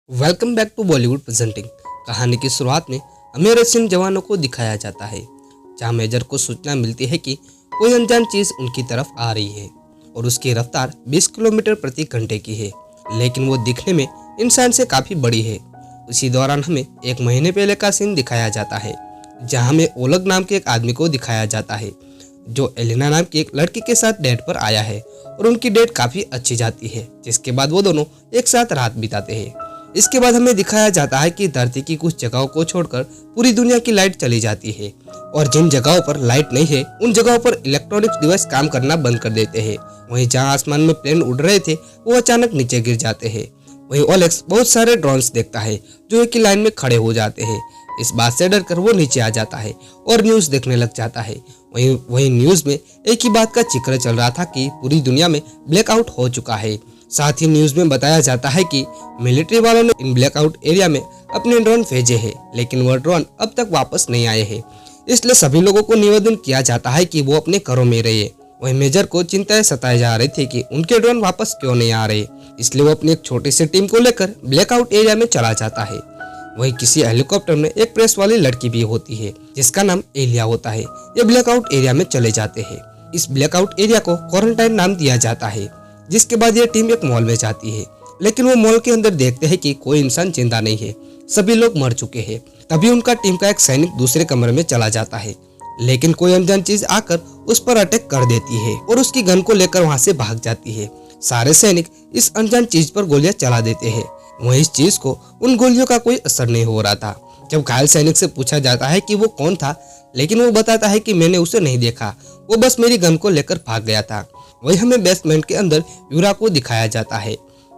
Welcome back to Bollywood presenting. कहानी की शुरुआत में हमें रशियन जवानों को दिखाया जाता है, जहां मेजर को सूचना मिलती है कि कोई अनजान चीज उनकी तरफ आ रही है और उसकी रफ्तार 20 किलोमीटर प्रति घंटे की है, लेकिन वो दिखने में इंसान से काफी बड़ी है। उसी दौरान हमें एक महीने पहले का सीन दिखाया जाता है, जहाँ हमें ओलग नाम के एक आदमी को दिखाया जाता है जो एलिना नाम की एक लड़की के साथ डेट पर आया है और उनकी डेट काफी अच्छी जाती है, जिसके बाद वो दोनों एक साथ रात बिताते हैं। इसके बाद हमें दिखाया जाता है कि धरती की कुछ जगहों को छोड़कर पूरी दुनिया की लाइट चली जाती है और जिन जगहों पर लाइट नहीं है उन जगहों पर इलेक्ट्रॉनिक्स डिवाइस काम करना बंद कर देते हैं। वहीं जहां आसमान में प्लेन उड़ रहे थे वो अचानक नीचे गिर जाते हैं। वहीं ओलेक्स बहुत सारे ड्रोन्स देखता है जो एक ही लाइन में खड़े हो जाते हैं। इस बात से डरकर वो नीचे आ जाता है और न्यूज देखने लग जाता है। वहीं न्यूज में एक ही बात का जिक्र चल रहा था कि पूरी दुनिया में ब्लैकआउट हो चुका है। साथ ही न्यूज में बताया जाता है कि मिलिट्री वालों ने इन ब्लैकआउट एरिया में अपने ड्रोन भेजे हैं, लेकिन वह ड्रोन अब तक वापस नहीं आए हैं। इसलिए सभी लोगों को निवेदन किया जाता है कि वो अपने घरों में रहे। वहीं मेजर को चिंताएं सताए जा रही थी कि उनके ड्रोन वापस क्यों नहीं आ रहे, इसलिए वो अपनी एक छोटी सी टीम को लेकर ब्लैकआउट एरिया में चला जाता है। वहीं किसी हेलीकॉप्टर में एक प्रेस वाली लड़की भी होती है जिसका नाम एलिया होता है। ये ब्लैकआउट एरिया में चले जाते हैं। इस ब्लैकआउट एरिया को क्वारंटाइन नाम दिया जाता है। जिसके बाद ये टीम एक मॉल में जाती है, लेकिन वो मॉल के अंदर देखते हैं कि कोई इंसान जिंदा नहीं है, सभी लोग मर चुके हैं। तभी उनका टीम का एक सैनिक दूसरे कमरे में चला जाता है, लेकिन कोई अनजान चीज आकर उस पर अटैक कर देती है और उसकी गन को लेकर वहां से भाग जाती है। सारे सैनिक इस अनजान चीज पर गोलियां चला देते हैं। वहीं इस चीज को उन गोलियों का कोई असर नहीं हो रहा था। जब घायल सैनिक से पूछा जाता है कि वो कौन था, लेकिन वो बताता है कि मैंने उसे नहीं देखा, वो बस मेरी गन को लेकर भाग गया था। वही हमें बेसमेंट के अंदर यूरा को दिखाया जाता है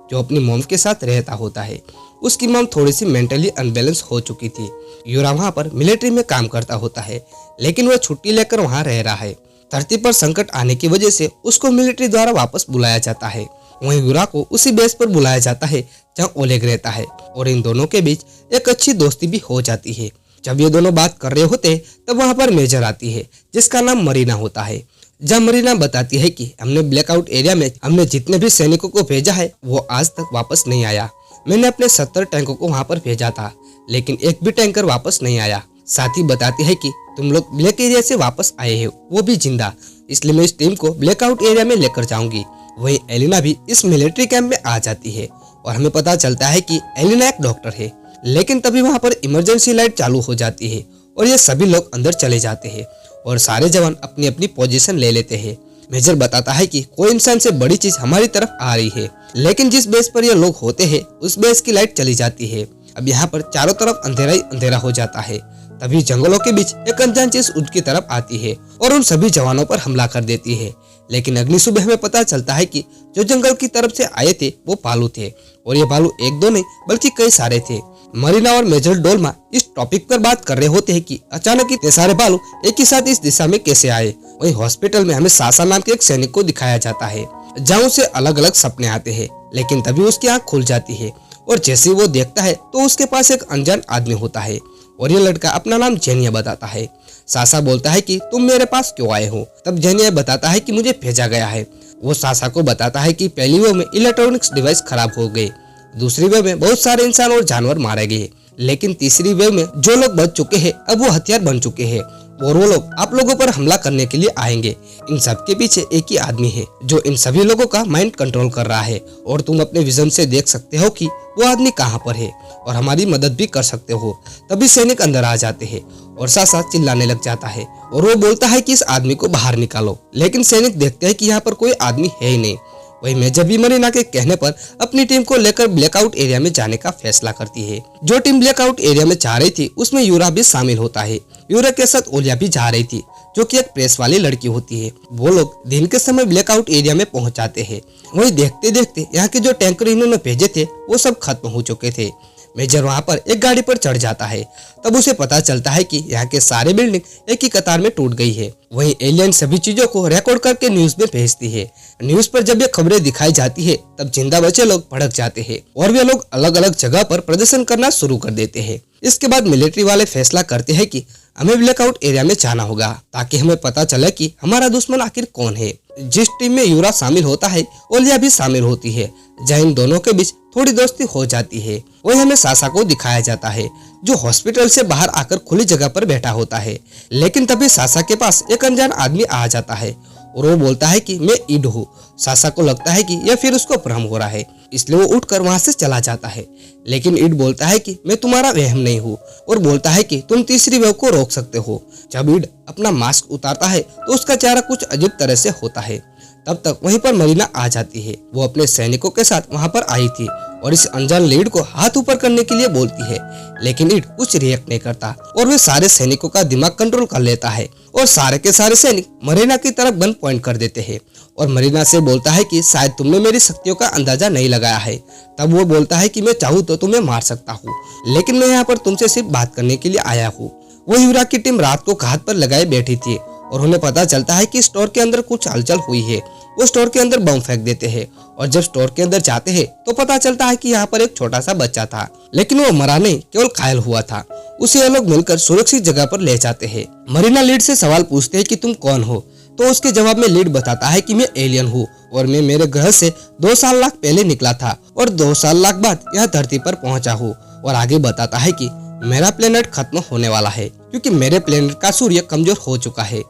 जो अपनी मॉम के साथ रहता होता है। उसकी मॉम थोड़ी सी मेंटली अनबैलेंस हो चुकी थी। यूरा वहाँ पर मिलिट्री में काम करता होता है, लेकिन वह छुट्टी लेकर वहाँ रह रहा है। धरती पर संकट आने की वजह से उसको मिलिट्री द्वारा वापस बुलाया जाता है। वहीं यूरा को उसी बेस पर बुलाया जाता है जहाँ ओलेग रहता है और इन दोनों के बीच एक अच्छी दोस्ती भी हो जाती है। जब ये दोनों बात कर रहे होते तब वहाँ पर मेजर आती है जिसका नाम मरीना होता है। जब मरीना बताती है कि हमने ब्लैकआउट एरिया में हमने जितने भी सैनिकों को भेजा है वो आज तक वापस नहीं आया। मैंने अपने 70 टैंकों को वहाँ पर भेजा था, लेकिन एक भी टैंकर वापस नहीं आया। साथ ही बताती है कि तुम लोग ब्लैक एरिया से वापस आए हो, वो भी जिंदा, इसलिए मैं इस टीम को ब्लैकआउट एरिया में लेकर जाऊंगी। वही एलिना भी इस मिलिट्री कैंप में आ जाती है और हमें पता चलता है कि एलिना एक डॉक्टर है। लेकिन तभी वहाँ पर इमरजेंसी लाइट चालू हो जाती है और ये सभी लोग अंदर चले जाते हैं और सारे जवान अपनी अपनी पोजीशन ले लेते हैं। मेजर बताता है कि कोई इंसान से बड़ी चीज हमारी तरफ आ रही है, लेकिन जिस बेस पर ये लोग होते हैं उस बेस की लाइट चली जाती है। अब यहाँ पर चारों तरफ अंधेरा ही अंधेरा हो जाता है। तभी जंगलों के बीच एक अनजान चीज उनकी तरफ आती है और उन सभी जवानों पर हमला कर देती है। लेकिन अगली सुबह हमें पता चलता है कि जो जंगल की तरफ से आए थे वो भालू थे और ये भालू एक दो नहीं बल्कि कई सारे थे। मरीना और मेजर डोल्मा इस टॉपिक पर बात कर रहे होते हैं कि अचानक इतने सारे भालू एक ही साथ इस दिशा में कैसे आए। वहीं हॉस्पिटल में हमें सासा नाम के एक सैनिक को दिखाया जाता है जहाँ उसे अलग अलग सपने आते हैं, लेकिन तभी उसकी आंख खुल जाती है और जैसे ही वो देखता है तो उसके पास एक अनजान आदमी होता है और ये लड़का अपना नाम जेनिया बताता है। सासा बोलता है कि तुम मेरे पास क्यों आए हो। तब जेनिया बताता है कि मुझे भेजा गया है। वो सासा को बताता है कि पहली वेव में इलेक्ट्रॉनिक्स डिवाइस खराब हो गए, दूसरी वेव में बहुत सारे इंसान और जानवर मारे गए, लेकिन तीसरी वेव में जो लोग बच चुके हैं अब वो हथियार बन चुके हैं और वो लोग आप लोगों पर हमला करने के लिए आएंगे। इन सब के पीछे एक ही आदमी है जो इन सभी लोगों का माइंड कंट्रोल कर रहा है और तुम अपने विजन से देख सकते हो कि वो आदमी कहाँ पर है और हमारी मदद भी कर सकते हो। तभी सैनिक अंदर आ जाते हैं और सासा चिल्लाने लग जाता है और वो बोलता है कि इस आदमी को बाहर निकालो, लेकिन सैनिक देखते हैं कि यहाँ पर कोई आदमी है ही नहीं। वही मेजर भी मरीना के कहने पर अपनी टीम को लेकर ब्लैकआउट एरिया में जाने का फैसला करती है। जो टीम ब्लैकआउट एरिया में जा रही थी उसमें यूरा भी शामिल होता है। यूरा के साथ ओलिया भी जा रही थी जो कि एक प्रेस वाली लड़की होती है। वो लोग दिन के समय ब्लैकआउट एरिया में पहुंच जाते हैं। वही देखते देखते यहाँ के जो टैंकर इन्होंने भेजे थे वो सब खत्म हो चुके थे। मेजर वहाँ पर एक गाड़ी पर चढ़ जाता है। तब उसे पता चलता है कि यहाँ के सारे बिल्डिंग एक ही कतार में टूट गई है। वहीं एलियन सभी चीजों को रिकॉर्ड करके न्यूज में भेजती है। न्यूज पर जब ये खबरें दिखाई जाती है तब जिंदा बचे लोग भड़क जाते हैं और वे लोग अलग अलग जगह पर प्रदर्शन करना शुरू कर देते हैं। इसके बाद मिलिट्री वाले फैसला करते हैं कि हमें ब्लैकआउट एरिया में जाना होगा ताकि हमें पता चले कि हमारा दुश्मन आखिर कौन है। जिस टीम में यूरा शामिल होता है ओलिया भी शामिल होती है, जहाँ इन दोनों के बीच थोड़ी दोस्ती हो जाती है। वही हमें सासा को दिखाया जाता है जो हॉस्पिटल से बाहर आकर खुली जगह पर बैठा होता है। लेकिन तभी सासा के पास एक अनजान आदमी आ जाता है और वो बोलता है कि मैं ईड हूँ। सासा को लगता है कि यह फिर उसको भ्रम हो रहा है, इसलिए वो उठकर वहां से चला जाता है। लेकिन ईड बोलता है कि मैं तुम्हारा वहम नहीं हूँ और बोलता है कि तुम तीसरी वेव को रोक सकते हो। जब ईड अपना मास्क उतारता है तो उसका चेहरा कुछ अजीब तरह से होता है। तब तक वहीं पर मरीना आ जाती है। वो अपने सैनिकों के साथ वहां पर आई थी और इस अनजान लीड को हाथ ऊपर करने के लिए बोलती है, लेकिन ईड कुछ रिएक्ट नहीं करता और वे सारे सैनिकों का दिमाग कंट्रोल कर लेता है और सारे के सारे सैनिक मरीना की तरफ गन पॉइंट कर देते हैं और मरीना से बोलता है कि शायद तुमने मेरी शक्तियों का अंदाजा नहीं लगाया है। तब वो बोलता है कि मैं चाहूँ तो तुम्हें मार सकता हूँ, लेकिन मैं यहाँ पर तुमसे सिर्फ बात करने के लिए आया हूँ। वो यूरा की टीम रात को घात पर लगाए बैठी थी और उन्हें पता चलता है कि स्टोर के अंदर कुछ हलचल हुई है। वो स्टोर के अंदर बम फेंक देते हैं और जब स्टोर के अंदर जाते हैं तो पता चलता है कि यहाँ पर एक छोटा सा बच्चा था, लेकिन वो मरा नहीं, केवल घायल हुआ था। उसे ये लोग मिलकर सुरक्षित जगह पर ले जाते हैं। मरीना लीड से सवाल पूछते हैं कि तुम कौन हो, तो उसके जवाब में लीड बताता है कि मैं एलियन हूँ और मैं मेरे ग्रह से 2 साल लाख पहले निकला था और 2 साल लाख बाद यह धरती पर पहुंचा हूँ। और आगे बताता है कि मेरा प्लेनेट खत्म होने वाला है क्योंकि मेरे प्लेनेट का सूर्य कमजोर हो चुका है,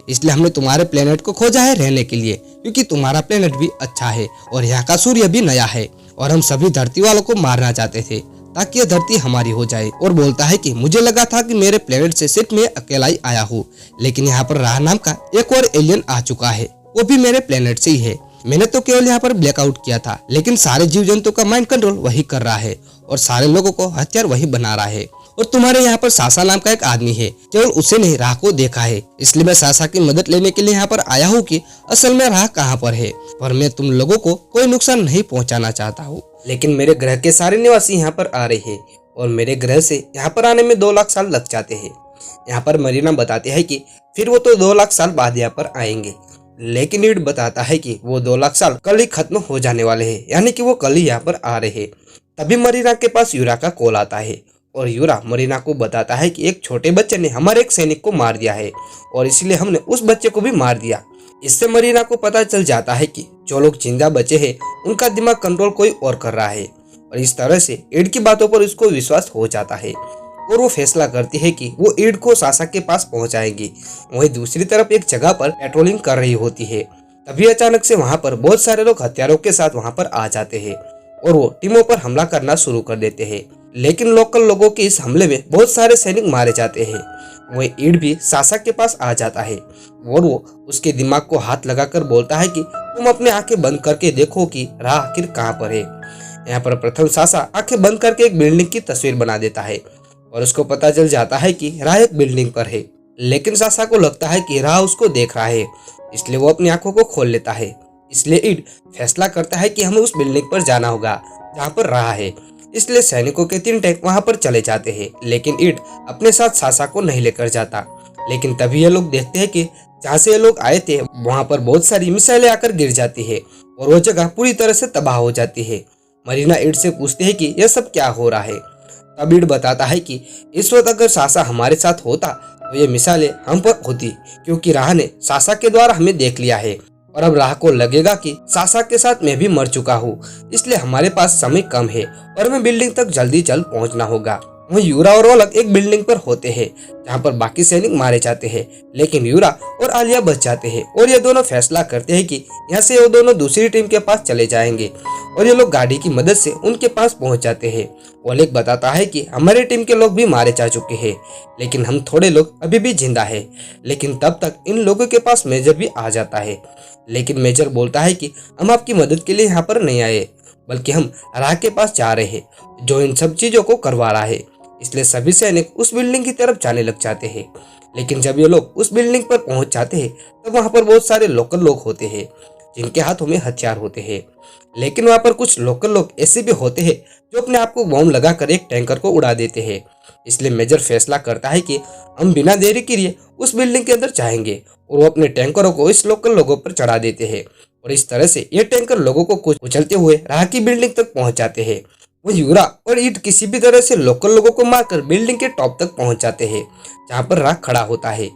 इसलिए हमने तुम्हारे प्लेनेट को खोजा है रहने के लिए, क्योंकि तुम्हारा प्लेनेट भी अच्छा है और यहाँ का सूर्य भी नया है और हम सभी धरती वालों को मारना चाहते थे ताकि यह धरती हमारी हो जाए। और बोलता है कि मुझे लगा था कि मेरे प्लेनेट से सिर्फ मैं अकेला ही आया हूँ, लेकिन यहाँ पर राह नाम का एक और एलियन आ चुका है, वो भी मेरे प्लेनेट से ही है। मैंने तो केवल यहाँ पर ब्लैकआउट किया था, लेकिन सारे जीव जंतु का माइंड कंट्रोल वही कर रहा है और सारे लोगों को हथियार वही बना रहा है। और तुम्हारे यहाँ पर सासा नाम का एक आदमी है, केवल उसे नहीं राह को देखा है, इसलिए मैं सासा की मदद लेने के लिए यहाँ पर आया हूँ कि असल में राह कहाँ पर है। पर मैं तुम लोगों को कोई नुकसान नहीं पहुँचाना चाहता हूँ, लेकिन मेरे ग्रह के सारे निवासी यहाँ पर आ रहे हैं और मेरे ग्रह से यहाँ पर आने में 2 लाख साल लग जाते हैं। यहाँ पर मरीना बताती है कि फिर वो तो 2 लाख साल बाद यहाँ पर आएंगे, लेकिन ईड बताता है कि वो 2 लाख साल कल ही खत्म हो जाने वाले हैं, यानी कि वो कल ही यहाँ पर आ रहे हैं। तभी मरीना के पास यूरा का कॉल आता है और यूरा मरीना को बताता है कि एक छोटे बच्चे ने हमारे एक सैनिक को मार दिया है और इसलिए हमने उस बच्चे को भी मार दिया। इससे मरीना को पता चल जाता है कि जो लोग जिंदा बचे हैं उनका दिमाग कंट्रोल कोई और कर रहा है और इस तरह से ईड की बातों पर उसको विश्वास हो जाता है और वो फैसला करती है कि वो ईड को सासा के पास पहुंचाएगी। वहीं दूसरी तरफ एक जगह पर पेट्रोलिंग कर रही होती है। तभी अचानक से वहां पर बहुत सारे लोग हथियारों के साथ वहां पर आ जाते हैं और वो टीमों पर हमला करना शुरू कर देते हैं, लेकिन लोकल लोगों के इस हमले में बहुत सारे सैनिक मारे जाते हैं। वह ईड भी सासा के पास आ जाता है और वो उसके दिमाग को हाथ लगाकर बोलता है कि तुम अपने आंखें बंद करके देखो कि राह आखिर कहाँ पर है। यहाँ पर प्रथम सासा आंखें बंद करके एक बिल्डिंग की तस्वीर बना देता है और उसको पता चल जाता है कि राह एक बिल्डिंग पर है, लेकिन सासा को लगता है कि राह उसको देख रहा है, इसलिए वो अपनी आंखों को खोल लेता है। इसलिए ईड फैसला करता है कि हमें उस बिल्डिंग पर जाना होगा जहाँ पर राह है। इसलिए सैनिकों के 3 टैंक वहां पर चले जाते हैं, लेकिन ईड अपने साथ सासा को नहीं लेकर जाता। लेकिन तभी ये लोग देखते हैं कि जहाँ से ये लोग आए थे वहां पर बहुत सारी मिसाइलें आकर गिर जाती है और वो जगह पूरी तरह से तबाह हो जाती है। मरीना ईड से पूछते हैं कि यह सब क्या हो रहा है। तब ईड बताता है कि इस वक्त अगर सासा हमारे साथ होता तो ये मिसाइलें हम पर होती, क्योंकि राह ने सासा के द्वारा हमें देख लिया है और अब राह को लगेगा कि सासा के साथ मैं भी मर चुका हूँ, इसलिए हमारे पास समय कम है और हमें बिल्डिंग तक जल्दी पहुंचना होगा। वहीं यूरा और ओलग एक बिल्डिंग पर होते हैं जहाँ पर बाकी सैनिक मारे जाते हैं, लेकिन यूरा और आलिया बच जाते हैं और ये दोनों फैसला करते हैं कि यहाँ से वो दोनों दूसरी टीम के पास चले जाएंगे और ये लोग गाड़ी की मदद से उनके पास पहुंच जाते हैं। ओलेग बताता है कि हमारी टीम के लोग भी मारे जा चुके हैं, लेकिन हम थोड़े लोग अभी भी जिंदा है। लेकिन तब तक इन लोगों के पास मेजर भी आ जाता है, लेकिन मेजर बोलता है कि हम आपकी मदद के लिए यहाँ पर नहीं आए, बल्कि हम राह के पास जा रहे हैं जो इन सब चीजों को करवा रहा है। इसलिए सभी सैनिक उस बिल्डिंग की तरफ जाने लग जाते हैं। लेकिन जब ये लोग उस बिल्डिंग पर पहुंच जाते हैं तब वहां पर बहुत सारे लोकल लोग होते हैं जिनके हाथों में हथियार होते हैं, लेकिन वहां पर कुछ लोकल लोग ऐसे भी होते हैं जो अपने आप को बॉम्ब लगाकर एक टैंकर को उड़ा देते हैं। इसलिए मेजर फैसला करता है कि हम बिना देरी किए उस बिल्डिंग के अंदर जाएंगे और वो अपने टैंकरों को इस लोकल लोगों पर चढ़ा देते हैं और इस तरह से ये टैंकर लोगों को कुचलते हुए राह की बिल्डिंग तक पहुंच जाते हैं। वो यूरा और ईट किसी भी तरह से लोकल लोगों को मारकर बिल्डिंग के टॉप तक पहुंच जाते हैं, जहां पर राह खड़ा होता है।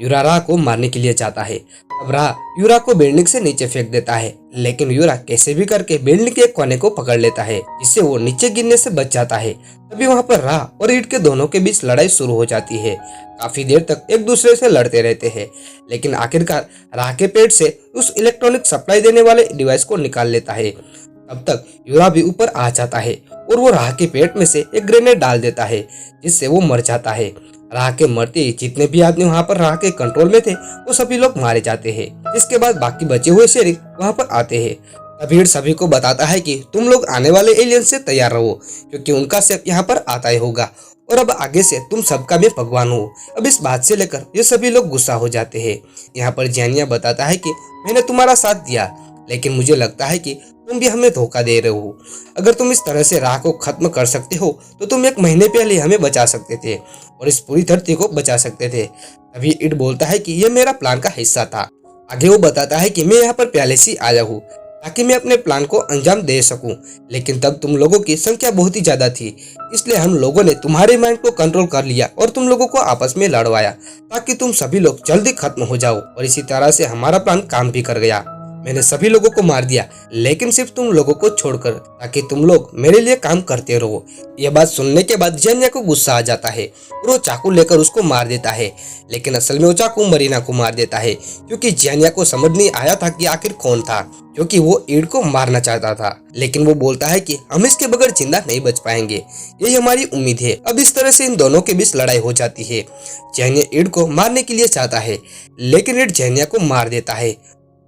यूरा राह को मारने के लिए जाता है। अब राह यूरा को बिल्डिंग से नीचे फेंक देता है, लेकिन यूरा कैसे भी करके बिल्डिंग के एक कोने को पकड़ लेता है, जिससे वो नीचे गिरने से बच जाता है। तभी वहां पर राह और ईट के दोनों के बीच लड़ाई शुरू हो जाती है। काफी देर तक एक दूसरे से लड़ते रहते हैं, लेकिन आखिरकार राह के पेट से उस इलेक्ट्रॉनिक सप्लाई देने वाले डिवाइस को निकाल लेता है। तब तक यूरा भी ऊपर आ जाता है और वो राह के पेट में से एक ग्रेनेड डाल देता है, जिससे वो मर जाता है। राह के मरते ही जितने भी आदमी वहाँ पर राह के कंट्रोल में थे, वो सभी लोग मारे जाते हैं। इसके बाद बाकी बचे हुए शेरिफ वहाँ पर आते हैं। तभी सभी को बताता है कि तुम लोग आने वाले एलियन से तैयार रहो, क्योंकि उनका शेफ यहाँ पर आता ही होगा और अब आगे से तुम सबका भी भगवान हो। अब इस बात से लेकर ये सभी लोग गुस्सा हो जाते हैं। यहाँ पर जैनिया बताता है कि मैंने तुम्हारा साथ दिया, लेकिन मुझे लगता है कि तुम भी हमें धोखा दे रहे हो। अगर तुम इस तरह से राह को खत्म कर सकते हो तो तुम 1 महीने पहले हमें बचा सकते थे और इस पूरी धरती को बचा सकते थे। तभी इट बोलता है कि यह मेरा प्लान का हिस्सा था। आगे वो बताता है कि मैं यहाँ पर पहले से आया हूँ ताकि मैं अपने प्लान को अंजाम दे सकूं, लेकिन तब तुम लोगों की संख्या बहुत ही ज्यादा थी, इसलिए हम लोगों ने तुम्हारे माइंड को कंट्रोल कर लिया और तुम लोगों को आपस में लड़वाया ताकि तुम सभी लोग जल्दी खत्म हो जाओ। और इसी तरह से हमारा प्लान काम भी कर गया। मैंने सभी लोगों को मार दिया, लेकिन सिर्फ तुम लोगों को छोड़कर, ताकि तुम लोग मेरे लिए काम करते रहो। यह बात सुनने के बाद जेनिया को गुस्सा आ जाता है और वो चाकू लेकर उसको मार देता है, लेकिन असल में वो चाकू मरीना को मार देता है, क्योंकि जेनिया को समझ नहीं आया था कि आखिर कौन था, क्योंकि वो ईड को मारना चाहता था। लेकिन वो बोलता है कि हम इसके बगैर जिंदा नहीं बच पाएंगे, यही हमारी उम्मीद है। अब इस तरह से इन दोनों के बीच लड़ाई हो जाती है। जेनिया ईड को मारने के लिए चाहता है, लेकिन ईड जेनिया को मार देता है।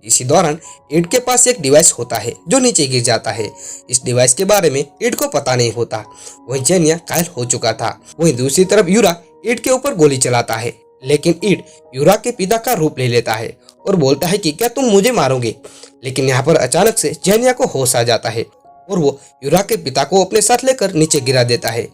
इसी दौरान ईड के पास एक डिवाइस होता है जो नीचे गिर जाता है। इस डिवाइस के बारे में ईड को पता नहीं होता। वहीं जेनिया घायल हो चुका था। वहीं दूसरी तरफ यूरा ईड के ऊपर गोली चलाता है, लेकिन ईड यूरा के पिता का रूप ले लेता है और बोलता है कि क्या तुम मुझे मारोगे। लेकिन यहाँ पर अचानक से जेनिया को होश आ जाता है और वो यूरा के पिता को अपने साथ लेकर नीचे गिरा देता है,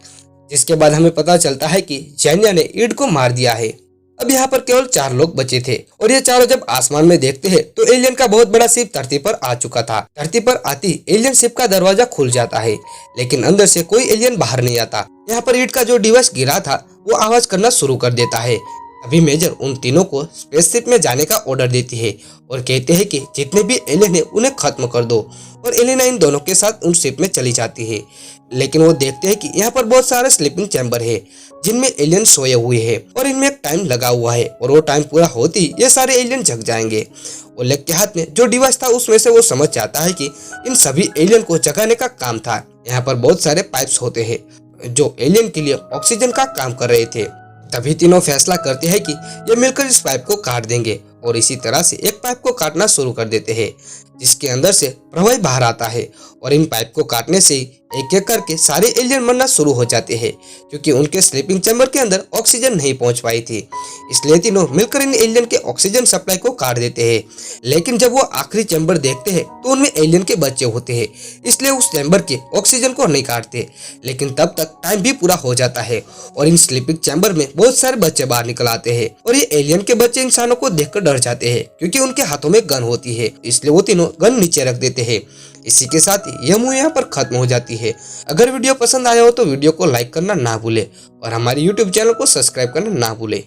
जिसके बाद हमें पता चलता है कि जेनिया ने ईड को मार दिया है। अब यहाँ पर केवल 4 लोग बचे थे और ये चारों जब आसमान में देखते हैं तो एलियन का बहुत बड़ा शिप धरती पर आ चुका था। धरती पर आती एलियन शिप का दरवाजा खुल जाता है, लेकिन अंदर से कोई एलियन बाहर नहीं आता। यहाँ पर ईट का जो डिवाइस गिरा था वो आवाज करना शुरू कर देता है। अभी मेजर उन तीनों को स्पेसशिप में जाने का ऑर्डर देती है और कहते हैं कि जितने भी एलियन है उन्हें खत्म कर दो, और एलिना इन दोनों के साथ उन शिप में चली जाती है। लेकिन वो देखते हैं कि यहाँ पर बहुत सारे स्लीपिंग चैम्बर है जिनमें एलियन सोए हुए हैं और इनमें एक टाइम लगा हुआ है, और वो टाइम पूरा होते ही ये सारे एलियन जग जाएंगे। ओलेग के हाथ में जो डिवाइस था उसमें से वो समझ जाता है कि इन सभी एलियन को जगाने का काम था। यहाँ पर बहुत सारे पाइप्स होते हैं जो एलियन के लिए ऑक्सीजन का काम कर रहे थे। तभी तीनों फैसला करते हैं कि ये मिलकर इस पाइप को काट देंगे, और इसी तरह से एक पाइप को काटना शुरू कर देते हैं, जिसके अंदर से प्रवाह बाहर आता है। और इन पाइप को काटने से एक एक करके सारे एलियन मरना शुरू हो जाते हैं, क्योंकि उनके स्लीपिंग चैम्बर के अंदर ऑक्सीजन नहीं पहुंच पाई थी। इसलिए तीनों मिलकर इन एलियन के ऑक्सीजन सप्लाई को काट देते हैं। लेकिन जब वो आखिरी चैम्बर देखते हैं तो उनमें एलियन के बच्चे होते हैं, इसलिए उस चैम्बर के ऑक्सीजन को नहीं काटते। लेकिन तब तक टाइम भी पूरा हो जाता है और इन स्लीपिंग चैम्बर में बहुत सारे बच्चे बाहर निकल आते हैं, और ये एलियन के बच्चे इंसानों को देखकर डर जाते हैं, क्योंकि उनके हाथों में गन होती है। इसलिए वो तीनों गन नीचे रख देते हैं। इसी के साथ ही यह मूवी यहाँ पर खत्म हो जाती है। अगर वीडियो पसंद आया हो तो वीडियो को लाइक करना ना भूले और हमारे YouTube चैनल को सब्सक्राइब करना ना भूले।